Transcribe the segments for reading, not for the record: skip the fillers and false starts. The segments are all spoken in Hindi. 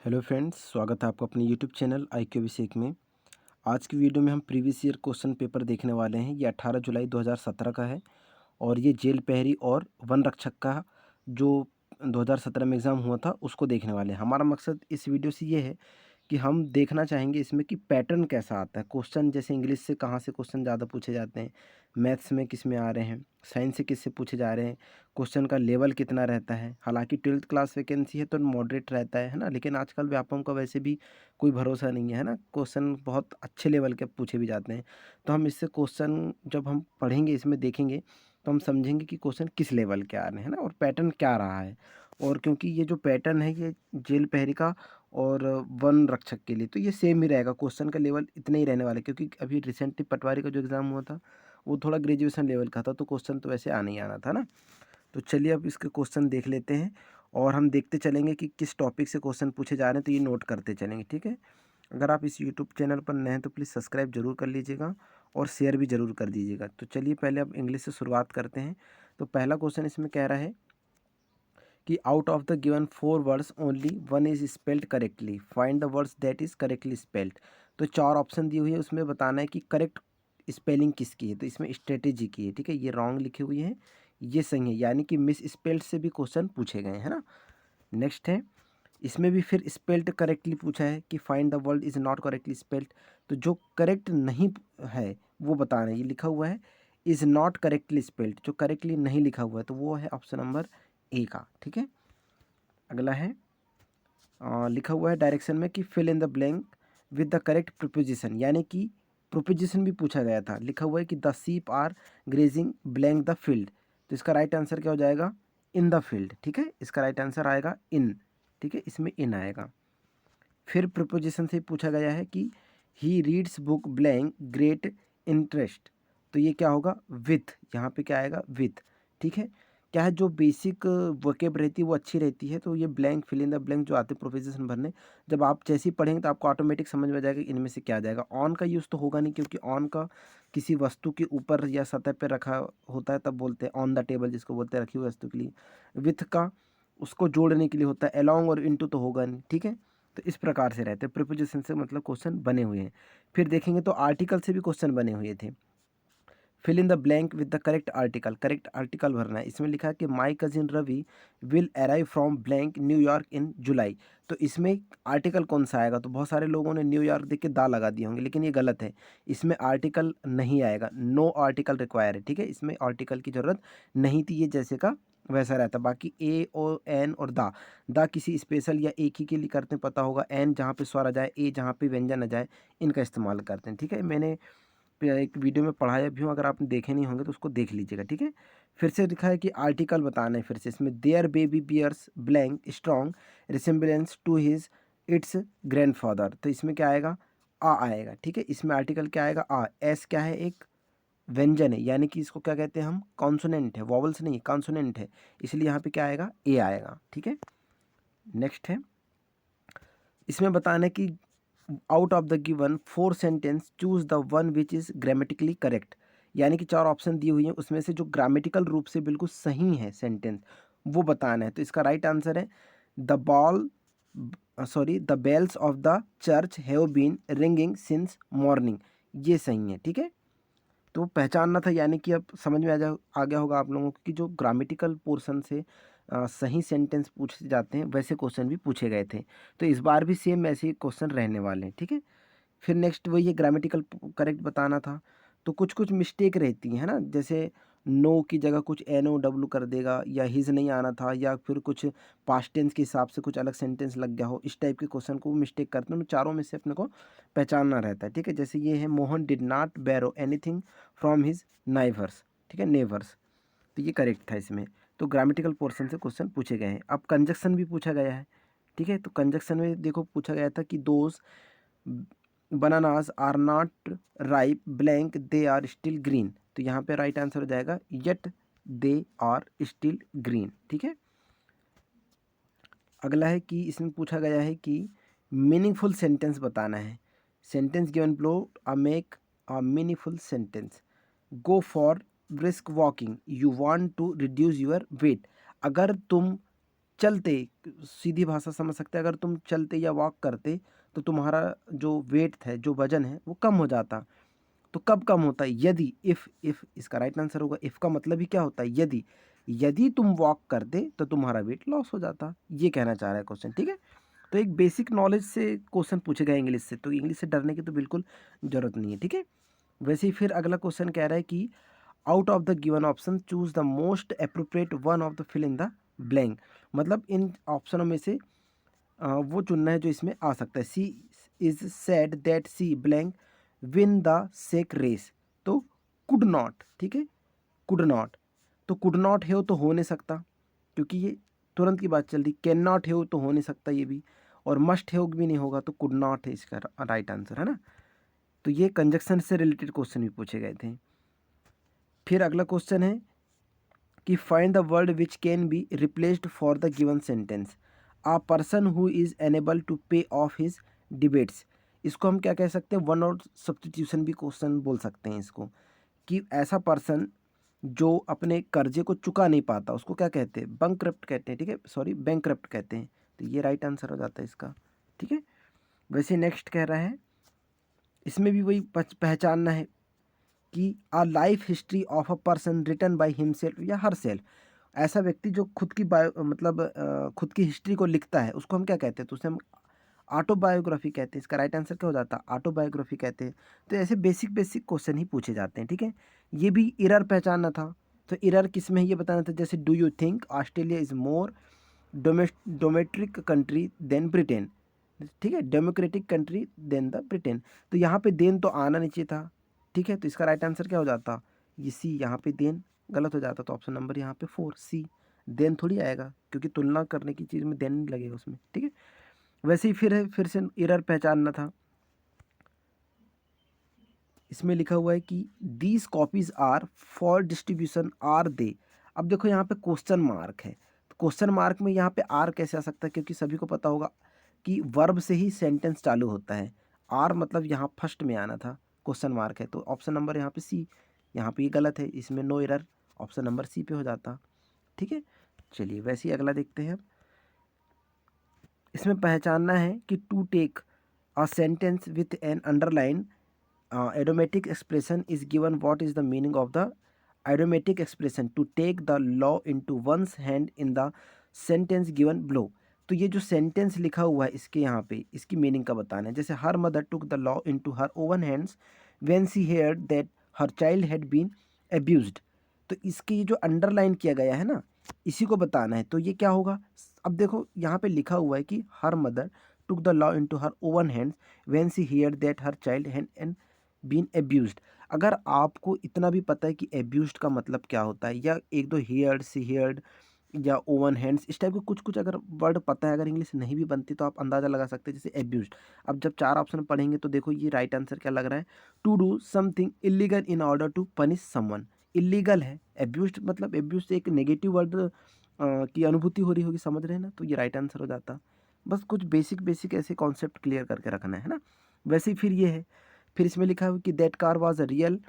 हेलो फ्रेंड्स, स्वागत है आपका अपने यूट्यूब चैनल IQ अभिषेक में। आज की वीडियो में हम प्रीवियस ईयर क्वेश्चन पेपर देखने वाले हैं। ये 18 जुलाई 2017 का है और ये जेल प्रहरी और वन रक्षक का जो 2017 में एग्ज़ाम हुआ था उसको देखने वाले हैं। हमारा मकसद इस वीडियो से ये है कि हम देखना चाहेंगे इसमें कि पैटर्न कैसा आता है। क्वेश्चन जैसे इंग्लिश से कहाँ से क्वेश्चन ज़्यादा पूछे जाते हैं, मैथ्स में किस में आ रहे हैं, साइंस से किससे पूछे जा रहे हैं, क्वेश्चन का लेवल कितना रहता है। हालांकि 12th क्लास वैकेंसी है तो मॉडरेट रहता है ना, लेकिन आजकल व्यापम का वैसे भी कोई भरोसा नहीं है ना, क्वेश्चन बहुत अच्छे लेवल के पूछे भी जाते हैं। तो हम इससे क्वेश्चन जब हम पढ़ेंगे, इसमें देखेंगे तो हम समझेंगे कि क्वेश्चन किस लेवल के आ रहे हैं ना, और पैटर्न क्या रहा है। और क्योंकि ये जो पैटर्न है ये जेल प्रहरी का और वन रक्षक के लिए तो ये सेम ही रहेगा, क्वेश्चन का लेवल इतने ही रहने वाला है। क्योंकि अभी रिसेंटली पटवारी का जो एग्ज़ाम हुआ था वो थोड़ा ग्रेजुएशन लेवल का था, तो क्वेश्चन तो वैसे आना ही आना था ना। तो चलिए अब इसके क्वेश्चन देख लेते हैं और हम देखते चलेंगे कि किस टॉपिक से क्वेश्चन पूछे जा रहे हैं, तो ये नोट करते चलेंगे, ठीक है। अगर आप इस यूट्यूब चैनल पर नए हैं तो प्लीज़ सब्सक्राइब जरूर कर लीजिएगा और शेयर भी ज़रूर कर दीजिएगा। तो चलिए पहले अब इंग्लिश से शुरुआत करते हैं। तो पहला क्वेश्चन इसमें कह रहा है कि out of the given 4 words only one is spelled correctly, find the words that is correctly spelled. तो 4 ऑप्शन दी हुई है, उसमें बताना है कि करेक्ट स्पेलिंग किसकी है। तो इसमें स्ट्रेटेजी की है, ठीक है। ये रॉन्ग लिखी हुई है, ये सही है, यानी कि मिस स्पेल्ड से भी क्वेश्चन पूछे गए हैं ना। नेक्स्ट है, इसमें भी फिर स्पेल्ड करेक्टली पूछा है कि find the word is not correctly spelled. तो जो करेक्ट नहीं है वो बताना है। ये लिखा हुआ है इज़ नॉट करेक्टली स्पेल्ड, जो करेक्टली नहीं लिखा हुआ है तो वो है ऑप्शन नंबर ए का, ठीक है। अगला है लिखा हुआ है डायरेक्शन में कि fill in the blank with the correct preposition, यानी कि प्रोपोजिशन भी पूछा गया था। लिखा हुआ है कि the sheep are grazing blank the field. तो इसका राइट आंसर क्या हो जाएगा, इन द फील्ड, ठीक है। इसका राइट आंसर आएगा इन, ठीक है, इसमें इन आएगा। फिर प्रोपोजिशन से पूछा गया है कि he reads book blank great interest. तो ये क्या होगा, विथ, यहाँ पे क्या आएगा, विथ, ठीक है। क्या है, जो बेसिक वोकेब रहती है वो अच्छी रहती है, तो ये blank fill in the blank जो आते हैं प्रोपोजिशन भरने, जब आप जैसे ही पढ़ेंगे तो आपको ऑटोमेटिक समझ में आ जाएगा कि इनमें से क्या आ जाएगा। ऑन का यूज़ तो होगा नहीं, क्योंकि ऑन का किसी वस्तु के ऊपर या सतह पर रखा होता है तब बोलते हैं ऑन द टेबल, जिसको बोलते हैं रखी हुई वस्तु के लिए। विथ का उसको जोड़ने के लिए होता है, अलॉन्ग और इनटू तो होगा नहीं, ठीक है। तो इस प्रकार से रहते हैं, प्रीपोजिशन से मतलब क्वेश्चन बने हुए हैं। फिर देखेंगे तो आर्टिकल से भी क्वेश्चन बने हुए थे। Fill in the blank with the correct article, correct article भरना है। इसमें लिखा है कि my cousin Ravi will arrive from blank New York in July. तो इसमें आर्टिकल कौन सा आएगा, तो बहुत सारे लोगों ने न्यूयॉर्क देख के दा लगा दिए होंगे, लेकिन ये गलत है। इसमें आर्टिकल नहीं आएगा, नो आर्टिकल रिक्वायर है, ठीक है। इसमें आर्टिकल की जरूरत नहीं थी, ये जैसे का वैसा रहता। बाकी ए और एन और दा किसी स्पेशल या एक ही के लिए करते हैं, पता होगा। एन जहाँ पे स्वर आ जाए, ए जहाँ पे व्यंजन आ जाए, इनका इस्तेमाल करते हैं, ठीक है। मैंने एक वीडियो में पढ़ाया भी हूँ, अगर आपने देखे नहीं होंगे तो उसको देख लीजिएगा, ठीक है। फिर से लिखा है कि आर्टिकल बताना है। फिर से इसमें their baby bears blank strong resemblance to his its grandfather. तो इसमें क्या आएगा, आ आएगा, ठीक है। इसमें आर्टिकल क्या आएगा, आ। एस क्या है, एक व्यंजन है, यानी कि इसको क्या कहते हैं हम, कॉन्सोनेंट है, वॉवल्स नहीं, कॉन्सोनेंट है, इसलिए यहाँ पे क्या आएगा, ए आएगा, ठीक है। नेक्स्ट है, इसमें बताना है कि out of the given 4 sentence choose the one which is grammatically correct. यानी कि 4 ऑप्शन दी हुई हैं, उसमें से जो ग्रामेटिकल रूप से बिल्कुल सही है सेंटेंस वो बताना है। तो इसका राइट आंसर है the bells of the church have been ringing since morning. ये सही है, ठीक है। तो पहचानना था, यानी कि अब समझ में आ गया होगा आप लोगों को कि जो ग्रामेटिकल पोर्शन से सही सेंटेंस पूछे जाते हैं वैसे क्वेश्चन भी पूछे गए थे। तो इस बार भी सेम ऐसे ही क्वेश्चन रहने वाले हैं, ठीक है। फिर नेक्स्ट वही है, ग्रामेटिकल करेक्ट बताना था। तो कुछ कुछ मिस्टेक रहती है ना, जैसे नो की जगह कुछ एन ओ डब्ल्यू कर देगा, या हिज नहीं आना था, या फिर कुछ पास्ट टेंस के हिसाब से कुछ अलग सेंटेंस लग गया हो, इस टाइप के क्वेश्चन को मिस्टेक करते हैं। उन चारों में से अपने को पहचानना रहता है, ठीक है। जैसे ये है, Mohan did not borrow anything from his neighbours, ठीक है, नेवर्स। तो ये करेक्ट था इसमें। तो ग्रामेटिकल पोर्शन से क्वेश्चन पूछे गए हैं। अब कंजक्शन भी पूछा गया है, ठीक है। तो कंजक्शन में देखो पूछा गया था कि those bananas are not ripe blank they are still green. तो यहाँ पे राइट आंसर हो जाएगा yet they are still green, ठीक है। अगला है कि इसमें पूछा गया है कि मीनिंगफुल सेंटेंस बताना है। Sentence given below a make a meaningful sentence. Go for brisk walking, you want to reduce your weight. अगर तुम चलते, सीधी भाषा समझ सकते हैं, अगर तुम चलते या वॉक करते तो तुम्हारा जो वेट है, जो वजन है वो कम हो जाता। तो कब कम होता है? यदि, इफ़ इसका राइट आंसर होगा। इफ़ का मतलब ही क्या होता है? यदि। यदि तुम वॉक करते तो तुम्हारा वेट लॉस हो जाता, ये कहना चाह रहा है क्वेश्चन, ठीक है। तो एक बेसिक नॉलेज से क्वेश्चन पूछेगा इंग्लिश से, तो इंग्लिश से डरने की तो बिल्कुल ज़रूरत नहीं है, ठीक है। वैसे ही फिर अगला क्वेश्चन कह रहा है कि out of the given option choose the most appropriate one of the fill in the blank. मतलब इन ऑप्शनों में से वो चुनना है जो इसमें आ सकता है। She is said that she blank win the sack race, तो कुड नॉट, ठीक है, कुड नॉट। तो कुड नॉट है हो तो हो नहीं सकता, क्योंकि ये तुरंत की बात चल रही। कैन नॉट है हो तो हो नहीं सकता ये भी, और मस्ट है हो भी नहीं होगा, तो कुड नॉट है इसका राइट आंसर, है ना। तो ये कंजक्शन से रिलेटेड क्वेश्चन भी पूछे गए थे। फिर अगला क्वेश्चन है कि find the word which can be replaced for the given sentence. A person who is unable to pay off his debts. इसको हम क्या कह सकते हैं? वन वर्ड सब्स्टिट्यूशन भी क्वेश्चन बोल सकते हैं इसको, कि ऐसा पर्सन जो अपने कर्जे को चुका नहीं पाता उसको क्या कहते हैं? बैंकक्रप्ट कहते हैं, ठीक है, सॉरी बैंकक्रप्ट कहते हैं। तो ये राइट आंसर हो जाता है इसका, ठीक है। वैसे नेक्स्ट कह रहा है, इसमें भी वही पहचानना है कि a life history of a person written by himself या हर सेल्फ। ऐसा व्यक्ति जो खुद की बायो मतलब खुद की हिस्ट्री को लिखता है उसको हम क्या कहते हैं? तो उसे हम ऑटोबायोग्राफी कहते हैं। इसका राइट आंसर क्या हो जाता है? ऑटोबायोग्राफी कहते हैं। तो ऐसे बेसिक बेसिक क्वेश्चन ही पूछे जाते हैं, ठीक है। ये भी इरर पहचानना था, तो इरर किस में है ये बताना था। जैसे do you think Australia is more democratic country than Britain, ठीक है, democratic country than the Britain. तो यहाँ पे देन तो आना नहीं चाहिए था, ठीक है। तो इसका राइट आंसर क्या हो जाता? ये सी, यहाँ पे देन गलत हो जाता, तो ऑप्शन नंबर यहाँ पे 4 सी। देन थोड़ी आएगा, क्योंकि तुलना करने की चीज़ में देन नहीं लगेगा उसमें, ठीक है। वैसे ही फिर है, फिर से एरर पहचानना था। इसमें लिखा हुआ है कि these copies are for distribution are they. अब देखो यहाँ पे क्वेश्चन मार्क है, तो क्वेश्चन मार्क में यहाँ पे आर कैसे आ सकता है? क्योंकि सभी को पता होगा कि वर्ब से ही सेंटेंस चालू होता है। आर मतलब यहाँ फर्स्ट में आना था, क्वेश्चन मार्क है, तो ऑप्शन नंबर यहाँ पे सी। यहाँ पे ये गलत है, इसमें no error, option number C पे हो जाता, ठीक है। चलिए वैसे ही अगला देखते हैं। इसमें पहचानना है कि to take a sentence with an underline idiomatic expression is given. What is the meaning of the idiomatic expression? To take the law into one's hand in the sentence given below. तो ये जो सेंटेंस लिखा हुआ है इसके यहाँ पे इसकी मीनिंग का बताना है। जैसे her mother took the law into her own hands when she heard that her child had been abused. तो इसके ये जो अंडरलाइन किया गया है ना, इसी को बताना है। तो ये क्या होगा? अब देखो यहाँ पे लिखा हुआ है कि her mother took the law into her own hands when she heard that her child had and been abused. अगर आपको इतना भी पता है कि एब्यूज्ड का मतलब क्या होता है, या एक दो हियर्ड, सी हियर्ड या ओवन हैंड्स, इस टाइप के कुछ कुछ अगर वर्ड पता है, अगर इंग्लिश नहीं भी बनती तो आप अंदाज़ा लगा सकते हैं, जैसे एब्यूज्ड। अब जब चार ऑप्शन पढ़ेंगे तो देखो ये राइट आंसर क्या लग रहा है? To do something illegal in order to punish someone. Illegal है एब्यूज्ड, मतलब एब्यूज एक नेगेटिव वर्ड की अनुभूति हो रही होगी, समझ रहे हैं ना, तो ये राइट आंसर हो जाता। बस कुछ बेसिक बेसिक ऐसे कॉन्सेप्ट क्लियर करके रखना है ना। वैसे ही फिर ये है, फिर इसमें लिखा है कि that car was a real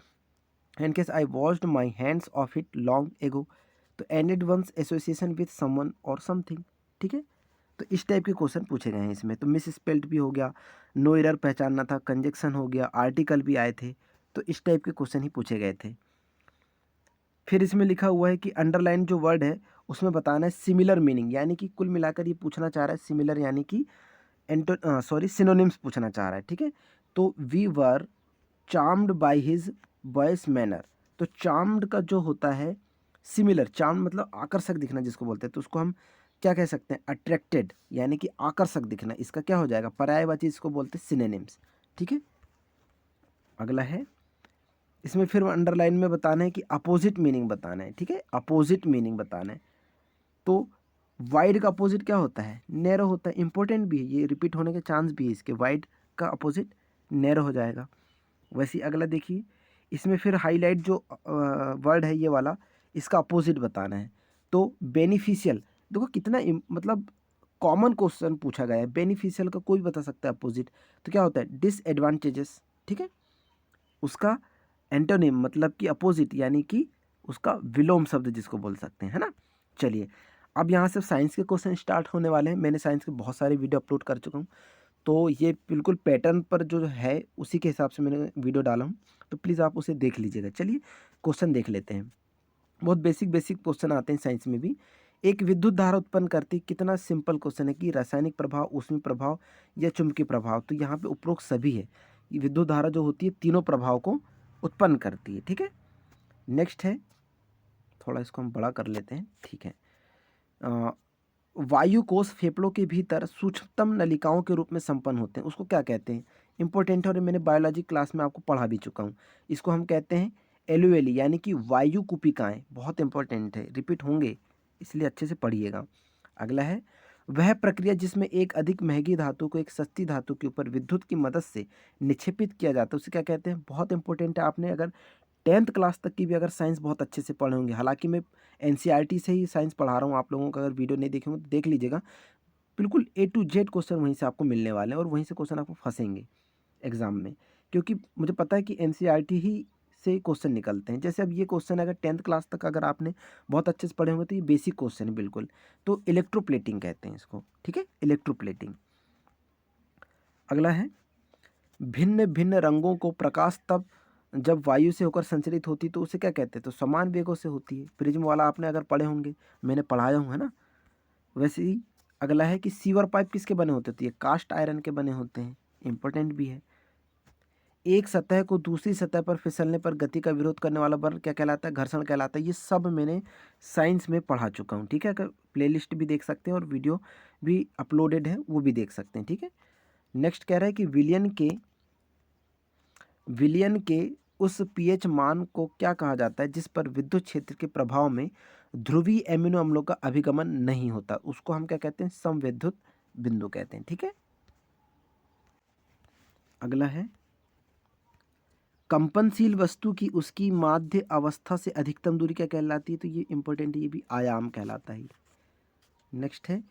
and case I washed my hands of it long ago. तो ended once association with someone और समथिंग, ठीक है। तो इस टाइप के क्वेश्चन पूछे गए हैं इसमें। तो मिस स्पेल्ड भी हो गया, नो एरर पहचानना था, कंजक्शन हो गया, आर्टिकल भी आए थे, तो इस टाइप के क्वेश्चन ही पूछे गए थे। फिर इसमें लिखा हुआ है कि अंडरलाइन जो वर्ड है उसमें बताना है सिमिलर मीनिंग, यानी कि कुल मिलाकर ये पूछना चाह रहा है सिमिलर, यानी कि सिनोनिम्स पूछना चाह रहा है, ठीक है। तो we were charmed by his voice manner. तो चार्म्ड का जो होता है सिमिलर, चार्म मतलब आकर्षक दिखना जिसको बोलते हैं, तो उसको हम क्या कह सकते हैं? अट्रैक्टेड, यानी कि आकर्षक दिखना। इसका क्या हो जाएगा? पर्यायवाची इसको बोलते हैं सिनोनिम्स, ठीक है। अगला है, इसमें फिर अंडरलाइन में बताना है कि अपोजिट मीनिंग बताना है, ठीक है, अपोजिट मीनिंग बताना है। तो वाइड का अपोजिट क्या होता है? नैरो होता है। इंपॉर्टेंट भी है, ये रिपीट होने के चांस भी है इसके। वाइड का अपोजिट नैरो हो जाएगा। वैसे ही अगला देखिए, इसमें फिर हाईलाइट जो वर्ड है ये वाला, इसका अपोजिट बताना है। तो बेनिफिशियल, देखो कितना मतलब कॉमन क्वेश्चन पूछा गया है। बेनिफिशियल का कोई बता सकता है अपोजिट, तो क्या होता है? डिसएडवांटेजेस, ठीक है। उसका एंटोनिम मतलब कि अपोजिट, यानी कि उसका विलोम शब्द जिसको बोल सकते हैं, है ना। चलिए अब यहाँ से साइंस के क्वेश्चन स्टार्ट होने वाले हैं। मैंने साइंस के बहुत सारे वीडियो अपलोड कर चुका हूँ, तो ये बिल्कुल पैटर्न पर जो है उसी के हिसाब से मैंने वीडियो डाला हूँ, तो प्लीज़ आप उसे देख लीजिएगा। चलिए क्वेश्चन देख लेते हैं। बहुत बेसिक बेसिक क्वेश्चन आते हैं साइंस में भी। एक विद्युत धारा उत्पन्न करती, कितना सिंपल क्वेश्चन है कि रासायनिक प्रभाव, ऊष्मीय प्रभाव या चुंबकीय प्रभाव। तो यहाँ पे उपरोक्त सभी है। ये विद्युत धारा जो होती है तीनों प्रभाव को उत्पन्न करती है। ठीक है, नेक्स्ट है, थोड़ा इसको हम बड़ा कर लेते हैं। ठीक है, वायु कोष फेफड़ों के भीतर सूक्ष्मतम नलिकाओं के रूप में संपन्न होते हैं। उसको क्या कहते हैं? इंपॉर्टेंट है और मैंने बायोलॉजी क्लास में आपको पढ़ा भी चुका हूँ। इसको हम कहते हैं एलुएली, यानी कि वायु कुपिकाएँ। बहुत इंपॉर्टेंट है, रिपीट होंगे, इसलिए अच्छे से पढ़िएगा। अगला है, वह प्रक्रिया जिसमें एक अधिक महंगी धातु को एक सस्ती धातु के ऊपर विद्युत की मदद से निक्षेपित किया जाता है, उसे क्या कहते हैं? बहुत इंपॉर्टेंट है। आपने अगर 10th क्लास तक की भी अगर साइंस बहुत अच्छे से पढ़े होंगे, हालांकि मैं एनसीईआरटी से ही साइंस पढ़ा रहा हूँ, आप लोगों का अगर वीडियो नहीं देखे होंगे तो देख लीजिएगा। बिल्कुल ए टू जेड क्वेश्चन वहीं से आपको मिलने वाले हैं और वहीं से क्वेश्चन आपको फंसेंगे एग्जाम में, क्योंकि मुझे पता है कि एनसीईआरटी ही से क्वेश्चन निकलते हैं। जैसे अब ये क्वेश्चन अगर 10th क्लास तक अगर आपने बहुत अच्छे से पढ़े होंगे तो ये बेसिक क्वेश्चन है बिल्कुल। तो इलेक्ट्रोप्लेटिंग कहते हैं इसको। ठीक है, इलेक्ट्रोप्लेटिंग। अगला है, भिन्न भिन्न रंगों को प्रकाश तब जब वायु से होकर संचरित होती तो उसे क्या कहते हैं? तो समान वेगों से होती है। प्रिज्म वाला आपने अगर पढ़े होंगे, मैंने पढ़ाया हूँ, है ना। वैसे ही अगला है कि सीवर पाइप किसके बने होते हैं? तो ये कास्ट आयरन के बने होते हैं, इंपॉर्टेंट भी है। एक सतह को दूसरी सतह पर फिसलने पर गति का विरोध करने वाला बल क्या कहलाता है? घर्षण कहलाता है। ये सब मैंने साइंस में पढ़ा चुका हूँ। ठीक है, अगर प्लेलिस्ट भी देख सकते हैं और वीडियो भी अपलोडेड है, वो भी देख सकते हैं। ठीक है, नेक्स्ट कह रहा है कि विलियन के उस पीएच मान को क्या कहा जाता है जिस पर विद्युत क्षेत्र के प्रभाव में ध्रुवीय एमिनो अम्लों का अभिगमन नहीं होता? उसको हम क्या कहते हैं? समविद्युत बिंदु कहते हैं। ठीक है, अगला है, कंपनशील वस्तु की उसकी माध्य अवस्था से अधिकतम दूरी क्या कहलाती है? तो ये इंपॉर्टेंट है, ये भी आयाम कहलाता है। नेक्स्ट है,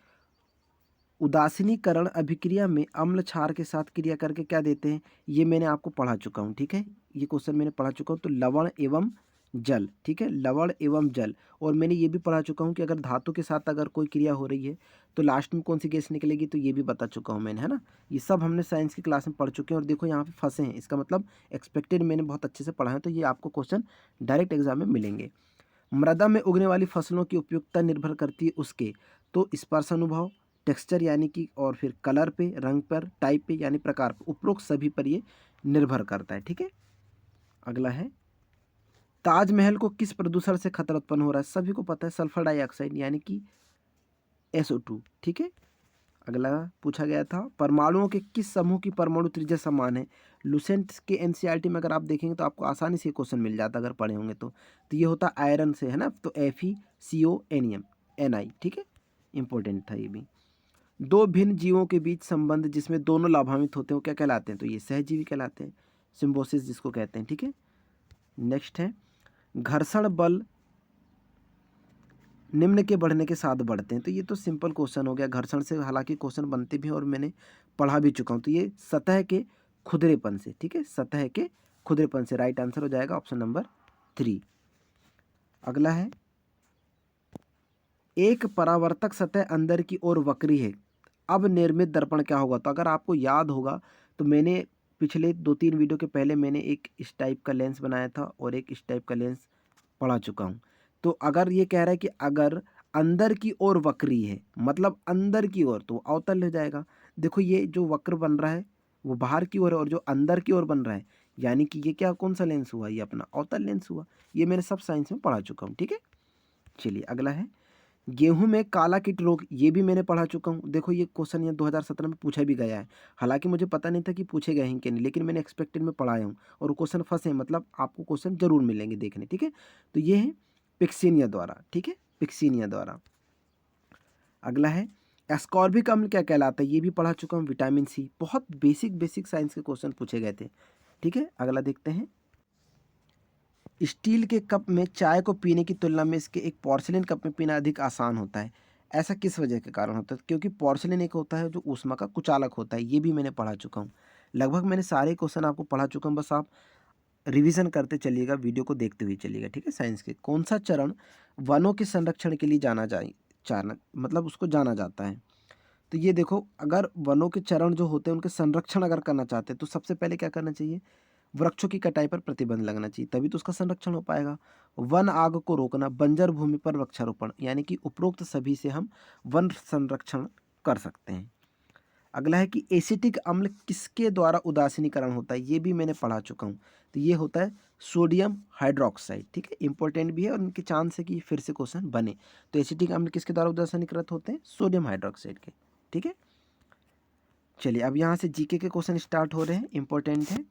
उदासीनीकरण अभिक्रिया में अम्ल क्षार के साथ क्रिया करके क्या देते हैं? ये मैंने आपको पढ़ा चुका हूँ। ठीक है, ये क्वेश्चन मैंने पढ़ा चुका हूँ। तो लवण एवं जल। ठीक है, लवण एवं जल। और मैंने ये भी पढ़ा चुका हूँ कि अगर धातु के साथ अगर कोई क्रिया हो रही है तो लास्ट में कौन सी गैस निकलेगी, तो ये भी बता चुका हूँ मैंने, है ना। ये सब हमने साइंस की क्लास में पढ़ चुके हैं और देखो यहाँ पे फंसे हैं, इसका मतलब एक्सपेक्टेड मैंने बहुत अच्छे से पढ़ा है, तो ये आपको क्वेश्चन डायरेक्ट एग्जाम में मिलेंगे। मृदा में उगने वाली फसलों की उपयुक्तता निर्भर करती है उसके, तो स्पर्श अनुभव, टेक्सचर यानी कि, और फिर कलर पे, रंग पर, टाइप पे यानी प्रकार पे, उपरोक्त सभी पर ये निर्भर करता है। ठीक है, अगला है, ताजमहल को किस प्रदूषण से खतरा उत्पन्न हो रहा है? सभी को पता है, सल्फर डाइऑक्साइड यानी कि SO2। ठीक है, अगला पूछा गया था, परमाणुओं के किस समूह की परमाणु त्रिज्या समान है? लुसेंट के एनसीईआरटी में अगर आप देखेंगे तो आपको आसानी से क्वेश्चन मिल जाता अगर पढ़े होंगे तो ये होता आयरन से, है ना। तो FeCO ठीक है, इंपॉर्टेंट था ये भी। दो भिन्न जीवों के बीच संबंध जिसमें दोनों लाभान्वित होते हैं वो क्या कहलाते हैं? तो ये सहजीवी कहलाते हैं, सिम्बोसिस जिसको कहते हैं। ठीक है, नेक्स्ट है, घर्षण बल निम्न के बढ़ने के साथ बढ़ते हैं। तो ये तो सिंपल क्वेश्चन हो गया, घर्षण से हालांकि क्वेश्चन बनते भी हैं और मैंने पढ़ा भी चुका हूँ। तो ये सतह के खुरदरेपन से। ठीक है, सतह के खुरदरेपन से राइट आंसर हो जाएगा ऑप्शन नंबर 3। अगला है, एक परावर्तक सतह अंदर की ओर वक्री है, अब निर्मित दर्पण क्या होगा? तो अगर आपको याद होगा तो मैंने पिछले 2-3 वीडियो के पहले मैंने एक इस टाइप का लेंस बनाया था और एक इस टाइप का लेंस पढ़ा चुका हूँ। तो अगर ये कह रहा है कि अगर अंदर की ओर वक्री है, मतलब अंदर की ओर, तो अवतल हो जाएगा। देखो ये जो वक्र बन रहा है वो बाहर की ओर है और जो अंदर की ओर बन रहा है यानी कि ये क्या, कौन सा लेंस हुआ? ये अपना अवतल लेंस हुआ। ये मैंने सब साइंस में पढ़ा चुका हूँ। ठीक है, चलिए अगला है, गेहूं में काला कीट रोग, ये भी मैंने पढ़ा चुका हूँ। देखो ये क्वेश्चन ये 2017 में पूछा भी गया है, हालांकि मुझे पता नहीं था कि पूछे गए हैं कि नहीं, लेकिन मैंने एक्सपेक्टेड में पढ़ाया हूँ और क्वेश्चन फंसे हैं, मतलब आपको क्वेश्चन जरूर मिलेंगे देखने। ठीक है, तो ये है पिक्सिनिया द्वारा। ठीक है, पिक्सिनिया द्वारा। अगला है, एस्कॉर्बिक अम्ल क्या कहलाता है? ये भी पढ़ा चुका हूँ, विटामिन सी। बहुत बेसिक बेसिक साइंस के क्वेश्चन पूछे गए थे। ठीक है, अगला देखते हैं, स्टील के कप में चाय को पीने की तुलना में इसके एक पोर्सिलेन कप में पीना अधिक आसान होता है। ऐसा किस वजह के कारण होता है? क्योंकि पोर्सिलेन एक होता है जो ऊष्मा का कुचालक होता है। ये भी मैंने पढ़ा चुका हूँ, लगभग मैंने सारे क्वेश्चन आपको पढ़ा चुका हूँ, बस आप रिवीजन करते चलिएगा, वीडियो को देखते हुए चलिएगा। ठीक है, साइंस के कौन सा चरण वनों के संरक्षण के लिए जाना जाए? मतलब उसको जाना जाता है। तो ये देखो, अगर वनों के चरण जो होते हैं उनके संरक्षण अगर करना चाहते हैं तो सबसे पहले क्या करना चाहिए, वृक्षों की कटाई पर प्रतिबंध लगना चाहिए, तभी तो उसका संरक्षण हो पाएगा। वन आग को रोकना, बंजर भूमि पर वृक्षारोपण, यानी कि उपरोक्त सभी से हम वन संरक्षण कर सकते हैं। अगला है कि एसिटिक अम्ल किसके द्वारा उदासीनीकरण होता है, ये भी मैंने पढ़ा चुका हूँ। तो ये होता है सोडियम हाइड्रोक्साइड, ठीक है, इंपॉर्टेंट भी है और इनके चांस है कि फिर से क्वेश्चन बने। तो एसिटिक अम्ल किसके द्वारा उदासीनीकृत होते हैं, सोडियम हाइड्रोक्साइड के, ठीक है। चलिए अब यहाँ से जीके के क्वेश्चन स्टार्ट हो रहे हैं, इंपॉर्टेंट है।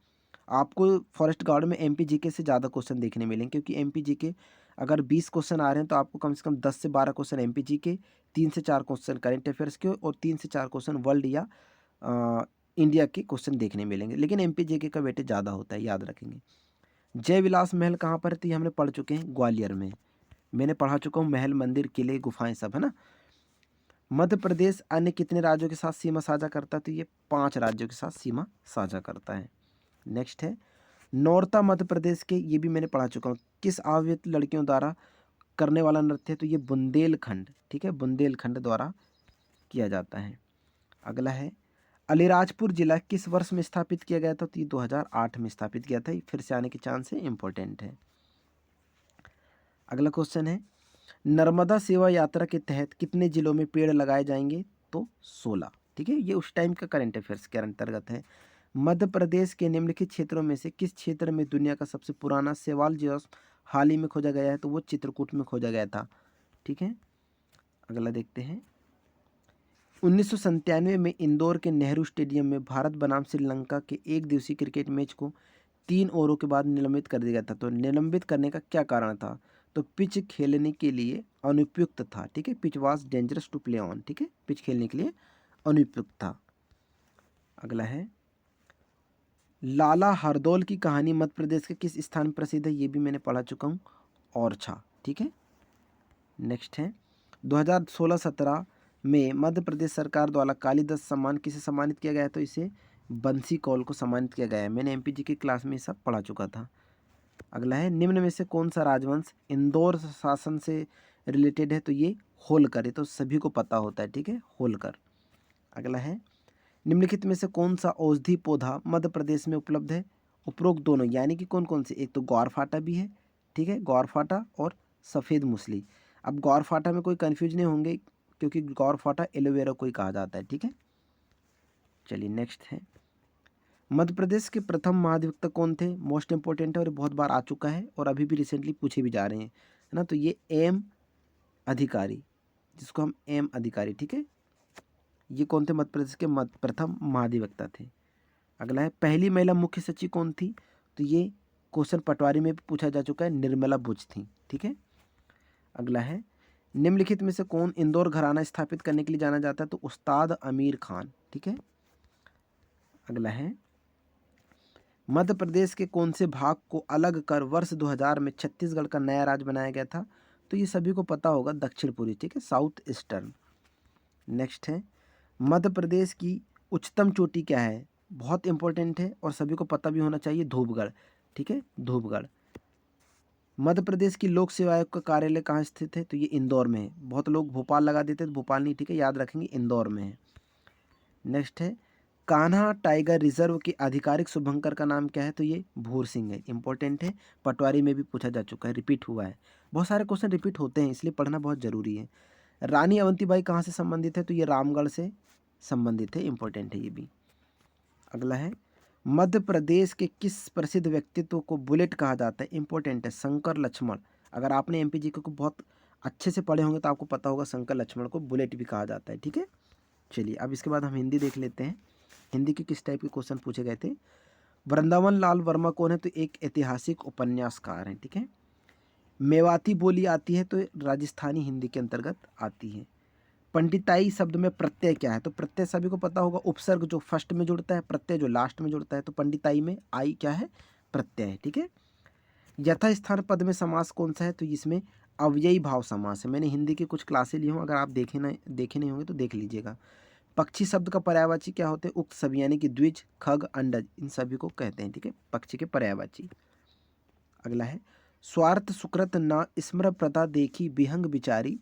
आपको फॉरेस्ट गार्ड में एमपी जीके से ज़्यादा क्वेश्चन देखने मिलेंगे, क्योंकि एमपी जीके अगर 20 क्वेश्चन आ रहे हैं तो आपको कम से कम 10 से 12 क्वेश्चन एमपी जीके, 3 से 4 क्वेश्चन करंट अफेयर्स के और 3 से 4 क्वेश्चन वर्ल्ड या इंडिया के क्वेश्चन देखने मिलेंगे। लेकिन एमपी जीके का वेटेज ज़्यादा होता है, याद रखेंगे। जय विलास महल कहाँ पर है, तो ये हमने पढ़ चुके हैं, ग्वालियर में। मैंने पढ़ा चुका हूँ महल, मंदिर, किले, गुफाएं सब, है ना। मध्य प्रदेश अन्य कितने राज्यों के साथ सीमा साझा करता है, तो ये 5 राज्यों के साथ सीमा साझा करता है। नेक्स्ट है नौरता, मध्य प्रदेश के, ये भी मैंने पढ़ा चुका हूँ, किस अविवाहित लड़कियों द्वारा करने वाला नृत्य है, तो ये बुंदेलखंड, ठीक है, बुंदेलखंड द्वारा किया जाता है। अगला है अलीराजपुर जिला किस वर्ष में स्थापित किया गया था, तो ये 2008 में स्थापित किया था, ये फिर से आने के चांस है, इंपॉर्टेंट है। अगला क्वेश्चन है नर्मदा सेवा यात्रा के तहत कितने जिलों में पेड़ लगाए जाएंगे, तो 16, ठीक है, ये उस टाइम का करंट अफेयर्स के अंतर्गत है। मध्य प्रदेश के निम्नलिखित क्षेत्रों में से किस क्षेत्र में दुनिया का सबसे पुराना शैवाल जीवाश्म हाल ही में खोजा गया है, तो वो चित्रकूट में खोजा गया था, ठीक है। अगला देखते हैं 1997 में इंदौर के नेहरू स्टेडियम में भारत बनाम श्रीलंका के एक दिवसीय क्रिकेट मैच को 3 ओवरों के बाद निलंबित कर दिया गया था। तो निलंबित करने का क्या कारण था, तो पिच खेलने के लिए अनुपयुक्त था, ठीक है, pitch was dangerous to play on, ठीक है, पिच खेलने के लिए अनुपयुक्त था। अगला है लाला हरदौल की कहानी मध्य प्रदेश के किस स्थान में प्रसिद्ध है, ये भी मैंने पढ़ा चुका हूँ, ओरछा, ठीक है। नेक्स्ट है 2016-17 में मध्य प्रदेश सरकार द्वारा कालिदास सम्मान किसे सम्मानित किया गया, तो इसे बंसी कौल को सम्मानित किया गया है। मैंने एमपीजी की क्लास में सब पढ़ा चुका था। अगला है निम्न में से कौन सा राजवंश इंदौर शासन से रिलेटेड है, तो ये होलकर, ये तो सभी को पता होता है, ठीक है, होलकर। अगला है निम्नलिखित में से कौन सा औषधि पौधा मध्य प्रदेश में उपलब्ध है, उपरोक्त दोनों, यानी कि कौन कौन से, एक तो ग्वारफाटा भी है, ठीक है, ग्वारफाटा और सफ़ेद मूसली। अब ग्वारफाटा में कोई कन्फ्यूज नहीं होंगे, क्योंकि ग्वारफाटा एलोवेरा को ही कहा जाता है, ठीक है। चलिए नेक्स्ट है मध्य प्रदेश के प्रथम महाधिवक्ता कौन थे, मोस्ट इंपॉर्टेंट है और बहुत बार आ चुका है और अभी भी रिसेंटली पूछे भी जा रहे हैं, है ना। तो ये एम अधिकारी, जिसको हम एम अधिकारी, ठीक है, ये कौन थे, मध्य प्रदेश के प्रथम महाधिवक्ता थे। अगला है पहली महिला मुख्य सचिव कौन थी, तो ये क्वेश्चन पटवारी में भी पूछा जा चुका है, निर्मला बुच थी, ठीक है। अगला है निम्नलिखित में से कौन इंदौर घराना स्थापित करने के लिए जाना जाता है, तो उस्ताद अमीर खान, ठीक है। अगला है मध्य प्रदेश के कौन से भाग को अलग कर वर्ष 2000 में छत्तीसगढ़ का नया राज्य बनाया गया था, तो ये सभी को पता होगा, दक्षिण पूर्वी, ठीक है, साउथ ईस्टर्न। नेक्स्ट है मध्य प्रदेश की उच्चतम चोटी क्या है, बहुत इंपॉर्टेंट है और सभी को पता भी होना चाहिए, धूपगढ़, ठीक है, धूपगढ़। मध्य प्रदेश की लोक सेवा आयोग का कार्यालय कहाँ स्थित है, तो ये इंदौर में है। बहुत लोग भोपाल लगा देते हैं, तो भोपाल नहीं, ठीक है, याद रखेंगे इंदौर में है। नेक्स्ट है कान्हा टाइगर रिजर्व के आधिकारिक शुभंकर का नाम क्या है, तो ये भूर सिंह है, इंपॉर्टेंट है, पटवारी में भी पूछा जा चुका है, रिपीट हुआ है, बहुत सारे क्वेश्चन रिपीट होते हैं, इसलिए पढ़ना बहुत जरूरी है। रानी अवंतीबाई कहाँ से संबंधित है, तो ये रामगढ़ से संबंधित है, इंपॉर्टेंट है ये भी। अगला है मध्य प्रदेश के किस प्रसिद्ध व्यक्तित्व को बुलेट कहा जाता है, इंपॉर्टेंट है, शंकर लक्ष्मण। अगर आपने एमपीजी को बहुत अच्छे से पढ़े होंगे तो आपको पता होगा शंकर लक्ष्मण को बुलेट भी कहा जाता है, ठीक है। चलिए अब इसके बाद हम हिंदी देख लेते हैं, हिंदी के किस टाइप के क्वेश्चन पूछे गए थे। वृंदावन लाल वर्मा कौन है, तो एक ऐतिहासिक उपन्यासकार हैं, ठीक है। मेवाती बोली आती है, तो राजस्थानी हिंदी के अंतर्गत आती है। पंडिताई शब्द में प्रत्यय क्या है, तो प्रत्यय सभी को पता होगा, उपसर्ग जो फर्स्ट में जुड़ता है, प्रत्यय जो लास्ट में जुड़ता है, तो पंडिताई में आई क्या है, प्रत्यय है, ठीक है। यथास्थान पद में समास कौन सा है, तो इसमें अव्ययी भाव समास है। मैंने हिंदी की कुछ क्लासें ली हूँ, अगर आप देखे नहीं होंगे तो देख लीजिएगा। पक्षी शब्द का पर्यायवाची क्या होते हैं, उक्त सभी, यानी कि द्विज, खग, अंडज, इन सभी को कहते हैं, ठीक है, पक्षी के पर्यायवाची। अगला है स्वार्थ सुकृत न स्मर प्रदा देखी विहंग विचारी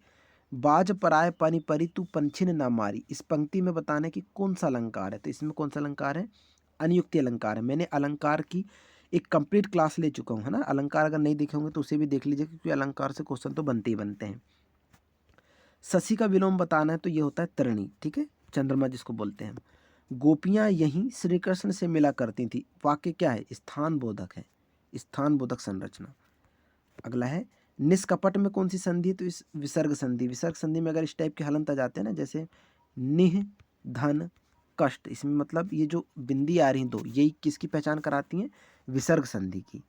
बाज पराय पानी परी तू पंछिन ना मारी। इस पंक्ति में बताना है कि कौन सा अलंकार है, तो इसमें कौन सा अलंकार है, अनियुक्ति अलंकार है। मैंने अलंकार की एक कंप्लीट क्लास ले चुका हूँ, है ना। अलंकार अगर नहीं देखे होंगे तो उसे भी देख लीजिए, क्योंकि अलंकार से क्वेश्चन तो बनते ही बनते हैं। शशि का विलोम बताना है तो ये होता है तरणी, ठीक है, चंद्रमा जिसको बोलते हैं हम। गोपियाँ यहीं श्री कृष्ण से मिला करती थी। वाक्य क्या है, स्थान बोधक है, स्थान बोधक संरचना। अगला है निष्कपट में कौन सी संधि है, तो इस विसर्ग संधि। विसर्ग संधि में अगर इस टाइप के हलंत आ जाते हैं ना, जैसे निह धन कष्ट, इसमें मतलब ये जो बिंदी आ रही हैं दो, यही किसकी पहचान कराती हैं, विसर्ग संधि की।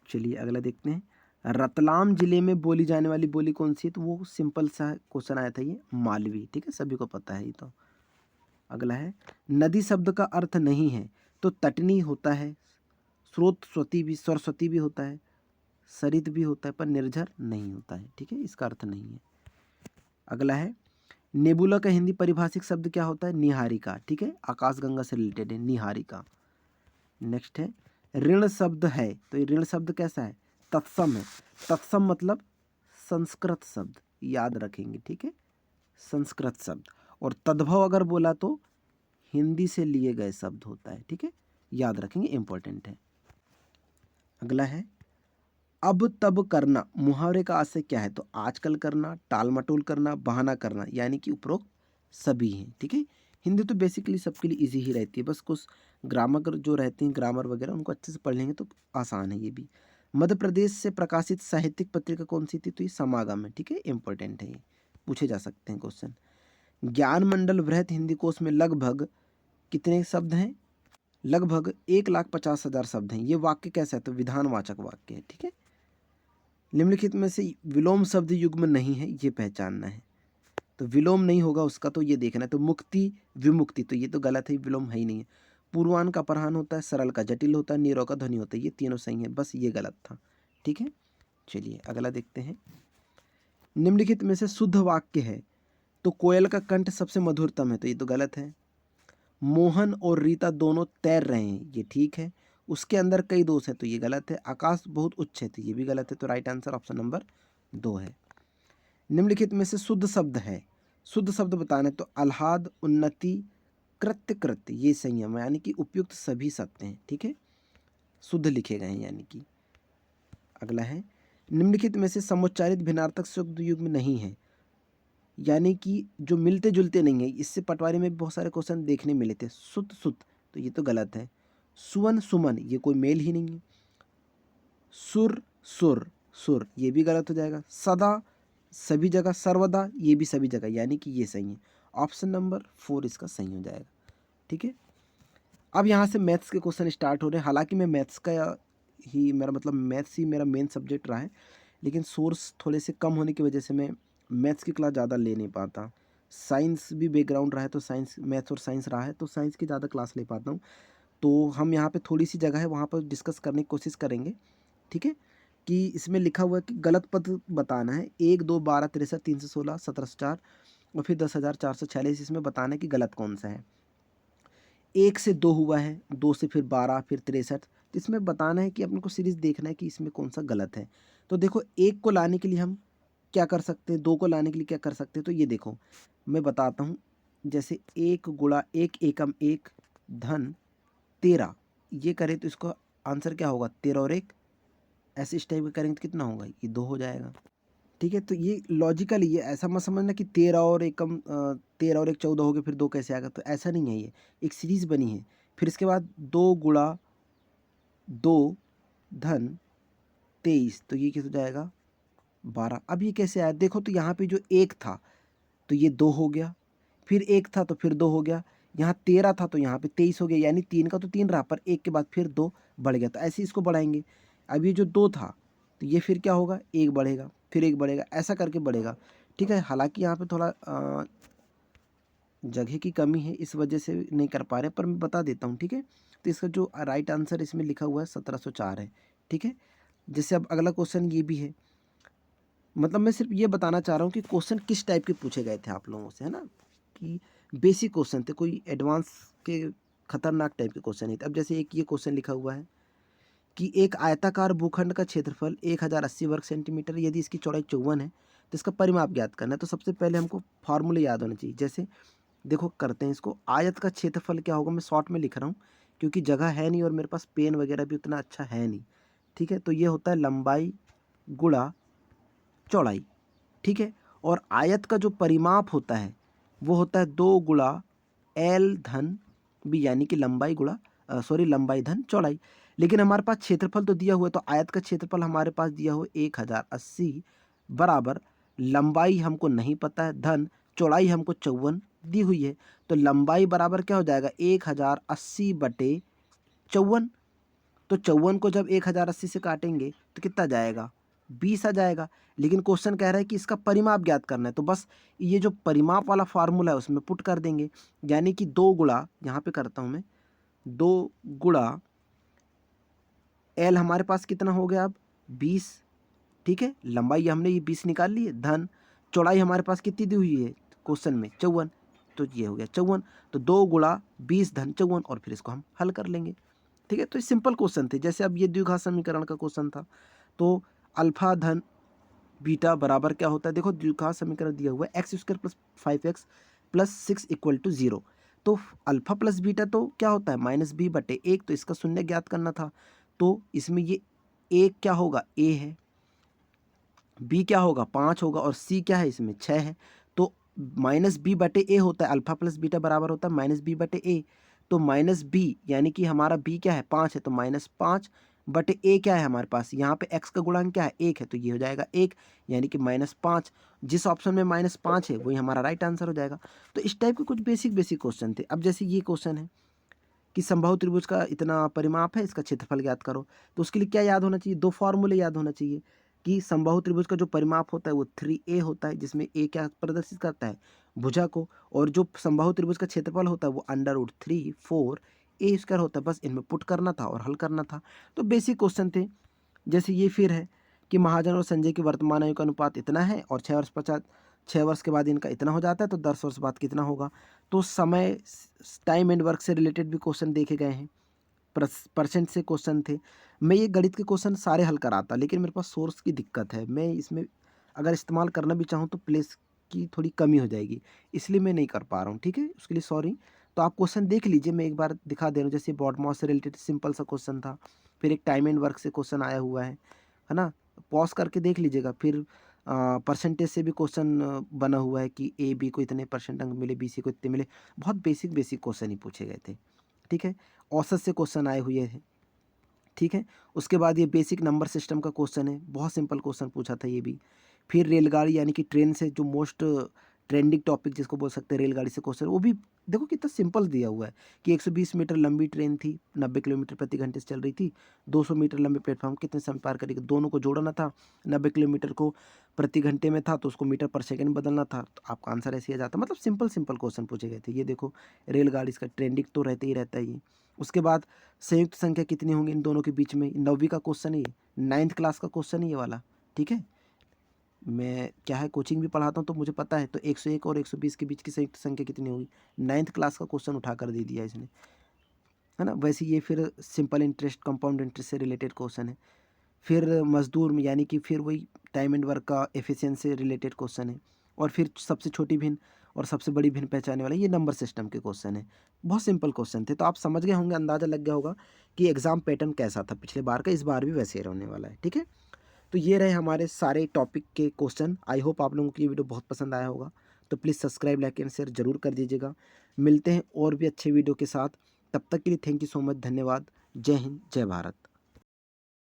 चलिए अगला देखते हैं। रतलाम जिले में बोली जाने वाली बोली कौन सी है, तो वो सिंपल सा क्वेश्चन आया था ये, मालवी, ठीक है, सभी को पता है ये तो। अगला है नदी शब्द का अर्थ नहीं है, तो तटनी होता है, स्रोत स्वती भी, सरस्वती भी होता है, सरित भी होता है, पर निर्झर नहीं होता है, ठीक है, इसका अर्थ नहीं है। अगला है नेबुला का हिंदी परिभाषिक शब्द क्या होता है, निहारिका, ठीक है, आकाशगंगा से रिलेटेड है निहारिका। नेक्स्ट है ऋण शब्द है, तो ये ऋण शब्द कैसा है, तत्सम है। तत्सम मतलब संस्कृत शब्द, याद रखेंगे, ठीक है, संस्कृत शब्द। और तद्भव अगर बोला तो हिंदी से लिए गए शब्द होता है, ठीक है, याद रखेंगे, इंपॉर्टेंट है। अगला है अब तब करना, मुहावरे का आशय क्या है, तो आजकल करना, टाल मटोल करना, बहाना करना, यानी कि उपरोक्त सभी हैं, ठीक है। हिंदी तो बेसिकली सबके लिए इजी ही रहती है, बस कुछ ग्रामर जो रहते हैं, ग्रामर वगैरह उनको अच्छे से पढ़ लेंगे तो आसान है ये भी। मध्य प्रदेश से प्रकाशित साहित्यिक पत्रिका कौन सी थी, तो ये समागम है, ठीक है, इंपॉर्टेंट है, ये पूछे जा सकते हैं क्वेश्चन। ज्ञान मंडल वृहत हिंदी कोश में लगभग कितने शब्द हैं, लगभग 1,50,000 शब्द हैं। ये वाक्य कैसा है, तो विधानवाचक वाक्य है, ठीक है। निम्नलिखित में से विलोम शब्द युग्म नहीं है, ये पहचानना है, तो विलोम नहीं होगा उसका तो ये देखना है। तो मुक्ति विमुक्ति, तो ये तो गलत है, विलोम है ही नहीं है। पूर्वान का अपराह्न होता है, सरल का जटिल होता है, नीरव का ध्वनि होता है, ये तीनों सही है, बस ये गलत था, ठीक है। चलिए अगला देखते हैं। निम्नलिखित में से शुद्ध वाक्य है, तो कोयल का कंठ सबसे मधुरतम है, तो ये तो गलत है। मोहन और रीता दोनों तैर रहे हैं, ये ठीक है। उसके अंदर कई दोष है, तो ये गलत है। आकाश बहुत उच्च है, तो ये भी गलत है, तो राइट आंसर ऑप्शन नंबर 2 है। निम्नलिखित में से शुद्ध शब्द है, शुद्ध शब्द बताना है, तो आह्लाद, उन्नति, कृत्य कृत्य, ये संयम, यानी कि उपयुक्त सभी सत्य हैं, ठीक है, शुद्ध लिखे गए हैं यानी कि। अगला है निम्नलिखित में से समुच्चारित भिन्नार्थक शब्द युग्म नहीं है, यानी कि जो मिलते जुलते नहीं है। इससे पटवारी में भी बहुत सारे क्वेश्चन देखने मिले थे। सुत सुत, तो ये तो गलत है। सुवन सुमन, ये कोई मेल ही नहीं है। सुर सुर सुर, ये भी गलत हो जाएगा। सदा सभी जगह, सर्वदा ये भी सभी जगह, यानी कि ये सही है। ऑप्शन नंबर 4 इसका सही हो जाएगा, ठीक है। अब यहाँ से मैथ्स के क्वेश्चन स्टार्ट हो रहे हैं। हालांकि मैं मैथ्स का ही, मेरा मतलब मैथ्स ही मेरा मेन सब्जेक्ट रहा है, लेकिन सोर्स थोड़े से कम होने की वजह से मैं मैथ्स की क्लास ज़्यादा ले नहीं पाता। साइंस भी बैकग्राउंड रहा है, तो साइंस, मैथ्स और साइंस रहा है, तो साइंस की ज़्यादा क्लास ले पाता हूँ। तो हम यहाँ पे थोड़ी सी जगह है, वहाँ पर डिस्कस करने की कोशिश करेंगे, ठीक है। कि इसमें लिखा हुआ है कि गलत पद बताना है, 1 2 12 63 316 1704 और फिर 10,446, इसमें बताना है कि गलत कौन सा है। 1 से 2 हुआ है, 2 से फिर 12 फिर 63, तो इसमें बताना है कि अपन को सीरीज़ देखना है कि इसमें कौन सा गलत है। तो देखो 1 को लाने के लिए हम क्या कर सकते हैं, 2 को लाने के लिए क्या कर सकते हैं, तो ये देखो मैं बताता हूँ। जैसे 1 गुणा 1 एकम 1 धन 13, ये करें तो इसका आंसर क्या होगा, 13 और 1, ऐसे इस टाइप का करेंगे तो कितना होगा, ये 2 हो जाएगा, ठीक है। तो ये लॉजिकली, ये ऐसा मत समझना कि 13 और 1 कम 13 और 1 14 हो गए फिर 2 कैसे आएगा, तो ऐसा नहीं है, ये एक सीरीज़ बनी है। फिर इसके बाद 2 गुणा 2 धन 23, तो ये कैसे हो जाएगा 12। अब ये कैसे आया, देखो तो यहाँ पे जो 1 था तो ये 2 हो गया, फिर 1 था तो फिर 2 हो गया, यहाँ 13 था तो यहाँ पे 23 हो गया, यानी 3 का तो 3 रहा, पर 1 के बाद फिर 2 बढ़ गया, तो ऐसे इसको बढ़ाएंगे। अब ये जो 2 था तो ये फिर क्या होगा, 1 बढ़ेगा, फिर 1 बढ़ेगा, ऐसा करके बढ़ेगा, ठीक है। हालांकि यहाँ पे थोड़ा जगह की कमी है, इस वजह से नहीं कर पा रहे, पर मैं बता देता हूँ, ठीक है। तो इसका जो राइट आंसर इसमें लिखा हुआ है 1704 है, ठीक है। जैसे अब अगला क्वेश्चन ये भी है, मतलब मैं सिर्फ ये बताना चाह रहा हूँ कि क्वेश्चन किस टाइप के पूछे गए थे आप लोगों से, है ना, कि बेसिक क्वेश्चन थे, कोई एडवांस के खतरनाक टाइप के क्वेश्चन नहीं थे। अब जैसे एक ये क्वेश्चन लिखा हुआ है कि एक आयताकार भूखंड का क्षेत्रफल 1080 वर्ग सेंटीमीटर, यदि इसकी चौड़ाई 54 है, तो इसका परिमाप ज्ञात करना है। तो सबसे पहले हमको फार्मूले याद होने चाहिए। जैसे देखो करते हैं इसको, आयत का क्षेत्रफल क्या होगा, मैं शॉर्ट में लिख रहा हूँ क्योंकि जगह है नहीं और मेरे पास पेन वगैरह भी उतना अच्छा है नहीं, ठीक है। तो ये होता है लंबाई गुणा चौड़ाई, ठीक है। और आयत का जो परिमाप होता है वो होता है 2 गुणा L धन B, यानी कि लंबाई गुणा लंबाई धन चौड़ाई। लेकिन हमारे पास क्षेत्रफल तो दिया हुआ है, तो आयत का क्षेत्रफल हमारे पास दिया हुआ 1080 बराबर लंबाई हमको नहीं पता है धन चौड़ाई हमको 54 दी हुई है। तो लंबाई बराबर क्या हो जाएगा 1080 बटे 54। तो 54 को जब 1080 से काटेंगे तो कितना जाएगा 20 आ जाएगा। लेकिन क्वेश्चन कह रहा है कि इसका परिमाप ज्ञात करना है, तो बस ये जो परिमाप वाला फार्मूला है उसमें पुट कर देंगे, यानी कि 2 गुणा, यहाँ पे करता हूँ मैं, 2 गुणा L हमारे पास कितना हो गया अब 20, ठीक है। लंबाई हमने ये 20 निकाल ली है, धन चौड़ाई हमारे पास कितनी दी हुई है क्वेश्चन में 54, तो ये हो गया 54। तो 2 गुणा 20 धन 54, और फिर इसको हम हल कर लेंगे, ठीक है। तो ये सिंपल क्वेश्चन थे। जैसे अब ये द्विघात समीकरण का क्वेश्चन था, तो अल्फा धन बीटा बराबर क्या होता है, देखो द्विघात समीकरण दिया हुआ है x square plus 5x plus 6 equal to 0। तो अल्फा प्लस बीटा तो क्या होता है -b/1, तो इसका शून्य ज्ञात करना था। तो इसमें ये a क्या होगा a है, b क्या होगा 5 होगा, और c क्या है इसमें 6 है। तो -b/a होता है, अल्फा प्लस बीटा बराबर होता है -b/a। तो -b यानी कि हमारा b क्या है 5 है, तो -5/a क्या है हमारे पास, यहाँ पे x का गुणांक क्या है 1 है, तो ये हो जाएगा 1, यानी कि -5। जिस ऑप्शन में -5 है वही हमारा राइट आंसर हो जाएगा। तो इस टाइप के कुछ बेसिक क्वेश्चन थे। अब जैसे ये क्वेश्चन है कि समबाहु त्रिभुज का इतना परिमाप है, इसका क्षेत्रफल ज्ञात करो। तो उसके लिए क्या याद होना चाहिए, 2 फॉर्मूले याद होना चाहिए कि समबाहु त्रिभुज का जो परिमाप होता है वो 3a होता है, जिसमें a क्या प्रदर्शित करता है भुजा को, और जो समबाहु त्रिभुज का क्षेत्रफल होता है वो √3 4 a स्क्वायर होता है। बस इनमें पुट करना था और हल करना था। तो बेसिक क्वेश्चन थे। जैसे ये फिर है कि महाजन और संजय की वर्तमान आयु का अनुपात इतना है और 6 वर्ष के बाद इनका इतना हो जाता है, तो 10 वर्ष बाद कितना होगा। तो समय, टाइम एंड वर्क से रिलेटेड भी क्वेश्चन देखे गए हैं, परसेंट से क्वेश्चन थे। मैं ये गणित के क्वेश्चन सारे हल कराता, लेकिन मेरे पास सोर्स की दिक्कत है। मैं इसमें अगर इस्तेमाल करना भी चाहूँ तो प्लेस की थोड़ी कमी हो जाएगी, इसलिए मैं नहीं कर पा रहा हूँ, ठीक है। उसके लिए सॉरी। तो आप क्वेश्चन देख लीजिए, मैं एक बार दिखा दे रहा हूँ। जैसे बॉड मास से रिलेटेड सिंपल सा क्वेश्चन था, फिर एक टाइम एंड वर्क से क्वेश्चन आया हुआ है ना। पॉज करके देख लीजिएगा। फिर परसेंटेज से भी क्वेश्चन बना हुआ है कि ए बी को इतने परसेंट अंक मिले, बी सी को इतने मिले। बहुत बेसिक क्वेश्चन ही पूछे गए थे, ठीक है। औसत से क्वेश्चन आए हुए हैं, ठीक है। उसके बाद ये बेसिक नंबर सिस्टम का क्वेश्चन है, बहुत सिंपल क्वेश्चन पूछा था ये भी। फिर रेलगाड़ी यानी कि ट्रेन से जो मोस्ट ट्रेंडिंग टॉपिक जिसको बोल सकते हैं रेलगाड़ी से क्वेश्चन, वो भी देखो कितना सिंपल दिया हुआ है कि 120 मीटर लंबी ट्रेन थी, 90 किलोमीटर प्रति घंटे से चल रही थी, 200 मीटर लंबे प्लेटफॉर्म कितने समय पार करेगी, दोनों को जोड़ना था। 90 किलोमीटर को प्रति घंटे में था तो उसको मीटर पर सेकंड में बदलना था, तो आपका आंसर ऐसे ही आ जाता। मतलब सिंपल क्वेश्चन पूछे गए थे। ये देखो रेलगाड़ी, इसका ट्रेंडिंग तो रहता ही रहता है ये। उसके बाद संयुक्त संख्या कितनी होंगी इन दोनों के बीच में, 9वीं का क्वेश्चन है ये, 9th क्लास का क्वेश्चन है ये वाला, ठीक है। मैं क्या है कोचिंग भी पढ़ाता हूँ तो मुझे पता है। तो 101 और 120 के बीच की संयुक्त संख्या कितनी होगी, 9th क्लास का क्वेश्चन उठा कर दे दिया इसने, है ना। वैसे ये फिर सिंपल इंटरेस्ट कंपाउंड इंटरेस्ट से रिलेटेड क्वेश्चन है। फिर मजदूर में यानी कि फिर वही टाइम एंड वर्क का एफिशिएंसी से रिलेटेड क्वेश्चन है। और फिर सबसे छोटी भिन्न और सबसे बड़ी भिन्न पहचानने वाला ये नंबर सिस्टम के क्वेश्चन है। बहुत सिंपल क्वेश्चन थे। तो आप समझ गए होंगे, अंदाज़ा लग गया होगा कि एग्ज़ाम पैटर्न कैसा था पिछले बार का, इस बार भी वैसे ही रहने वाला है, ठीक है। तो ये रहे हमारे सारे टॉपिक के क्वेश्चन। आई होप आप लोगों को ये वीडियो बहुत पसंद आया होगा। तो please subscribe, like and share ज़रूर कर दीजिएगा। मिलते हैं और भी अच्छे वीडियो के साथ। तब तक के लिए थैंक यू सो मच, धन्यवाद। जय हिंद, जय भारत।